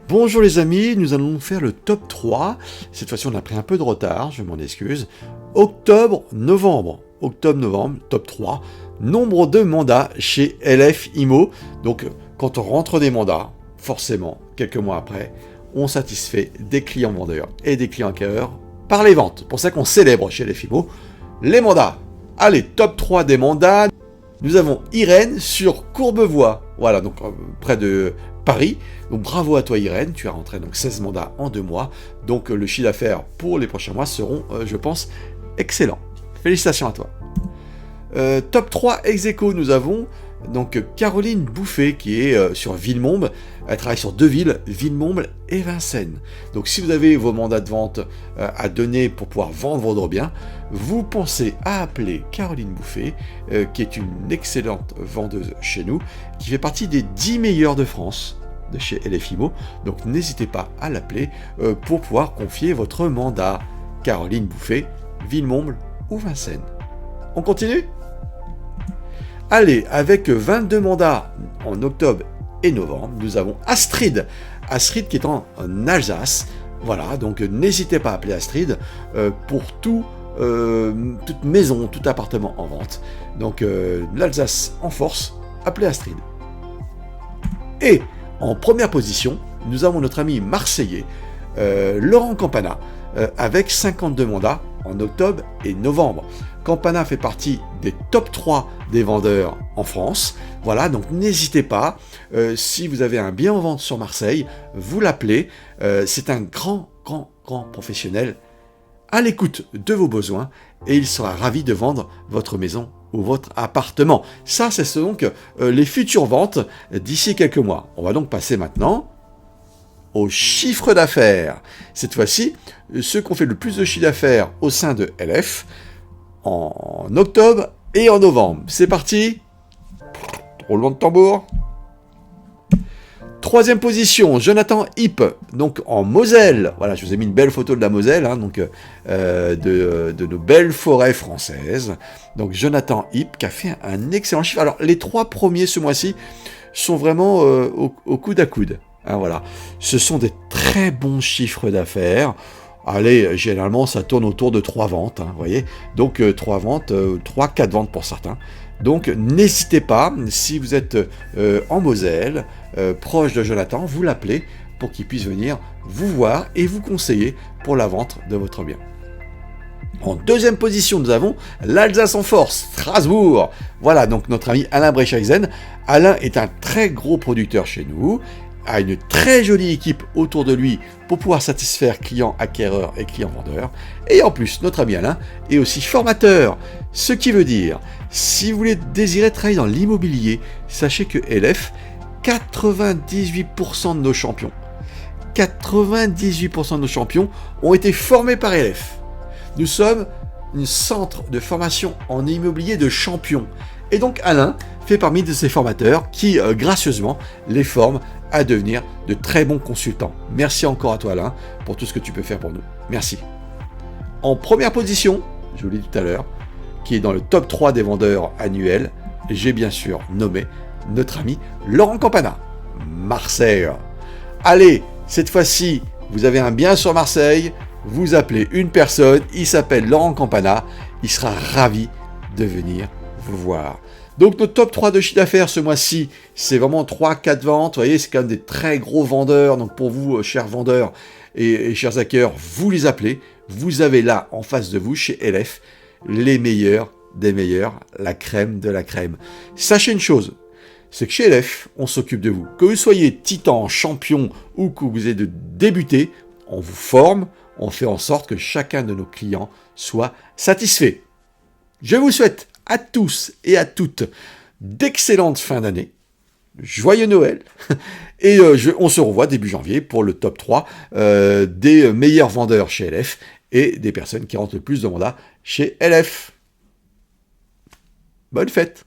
Bonjour les amis, nous allons faire le top 3. Cette fois-ci on a pris un peu de retard, je m'en excuse. Octobre-novembre. Octobre-novembre, top 3. Nombre de mandats chez LF IMO. Donc quand on rentre des mandats, forcément, quelques mois après, on satisfait des clients vendeurs et des clients acquéreurs par les ventes. C'est pour ça qu'on célèbre chez LF IMO les mandats. Allez, top 3 des mandats. Nous avons Irène sur Courbevoie. Voilà, donc près de Paris. Donc bravo à toi Irène, tu as rentré donc 16 mandats en 2 mois. Donc le chiffre d'affaires pour les prochains mois seront, je pense, excellents. Félicitations à toi. Top 3 ex aequo, nous avons donc Caroline Bouffet qui est sur Villemomble. Elle travaille sur 2 villes, Villemomble et Vincennes. Donc si vous avez vos mandats de vente à donner pour pouvoir vendre votre bien, vous pensez à appeler Caroline Bouffet, qui est une excellente vendeuse chez nous, qui fait partie des 10 meilleurs de France de chez LF IMO. Donc n'hésitez pas à l'appeler pour pouvoir confier votre mandat. Caroline Bouffet, Villemomble ou Vincennes. On continue ? Allez, avec 22 mandats en octobre et novembre, nous avons Astrid. Astrid qui est en Alsace. Voilà, donc n'hésitez pas à appeler Astrid pour toute maison, tout appartement en vente. Donc l'Alsace en force, appelez Astrid. Et en première position, nous avons notre ami marseillais, Laurent Campana, avec 52 mandats en octobre et novembre. Campana fait partie des top 3 des vendeurs en France. Voilà, donc n'hésitez pas, si vous avez un bien en vente sur Marseille, vous l'appelez. C'est un grand professionnel à l'écoute de vos besoins et il sera ravi de vendre votre maison ou votre appartement. Ça, c'est donc les futures ventes d'ici quelques mois. On va donc passer maintenant au chiffre d'affaires. Cette fois-ci, ceux qui ont fait le plus de chiffre d'affaires au sein de LF en octobre et en novembre. C'est parti. Roulement de tambour. Troisième position, Jonathan Hipp, donc en Moselle. Voilà, je vous ai mis une belle photo de la Moselle, hein, donc de nos belles forêts françaises. Donc Jonathan Hipp qui a fait un excellent chiffre. Alors les 3 premiers ce mois-ci sont vraiment au coude à coude. Hein, voilà, ce sont des très bons chiffres d'affaires. Allez, généralement, ça tourne autour de 3 ventes, hein, vous voyez. Donc, 3 ventes, 3-4 ventes pour certains. Donc, n'hésitez pas, si vous êtes en Moselle, proche de Jonathan, vous l'appelez pour qu'il puisse venir vous voir et vous conseiller pour la vente de votre bien. En deuxième position, nous avons l'Alsace en force, Strasbourg. Voilà, donc notre ami Alain Brecheisen. Alain est un très gros producteur chez nous, a une très jolie équipe autour de lui pour pouvoir satisfaire clients acquéreurs et clients vendeurs. Et en plus, notre ami Alain est aussi formateur. Ce qui veut dire, si vous désirez travailler dans l'immobilier, sachez que LF, 98% de nos champions, 98% de nos champions ont été formés par LF. Nous sommes un centre de formation en immobilier de champions. Et donc Alain fait parmi de ces formateurs qui, gracieusement, les forment à devenir de très bons consultants. Merci encore à toi Alain pour tout ce que tu peux faire pour nous. Merci. En première position, je vous l'ai dit tout à l'heure, qui est dans le top 3 des vendeurs annuels, j'ai bien sûr nommé notre ami Laurent Campana, Marseille. Allez, cette fois-ci, vous avez un bien sur Marseille, vous appelez une personne, il s'appelle Laurent Campana, il sera ravi de venir vous voir. Donc notre top 3 de chiffre d'affaires ce mois-ci, c'est vraiment 3-4 ventes. Vous voyez, c'est quand même des très gros vendeurs. Donc pour vous, chers vendeurs et chers hackers, vous les appelez. Vous avez là, en face de vous, chez LF, les meilleurs des meilleurs, la crème de la crème. Sachez une chose, c'est que chez LF, on s'occupe de vous. Que vous soyez titan, champion ou que vous ayez de débuter, on vous forme, on fait en sorte que chacun de nos clients soit satisfait. Je vous souhaite à tous et à toutes d'excellentes fins d'année, joyeux Noël, et on se revoit début janvier pour le top 3 des meilleurs vendeurs chez LF et des personnes qui rentrent le plus de mandats chez LF. Bonne fête!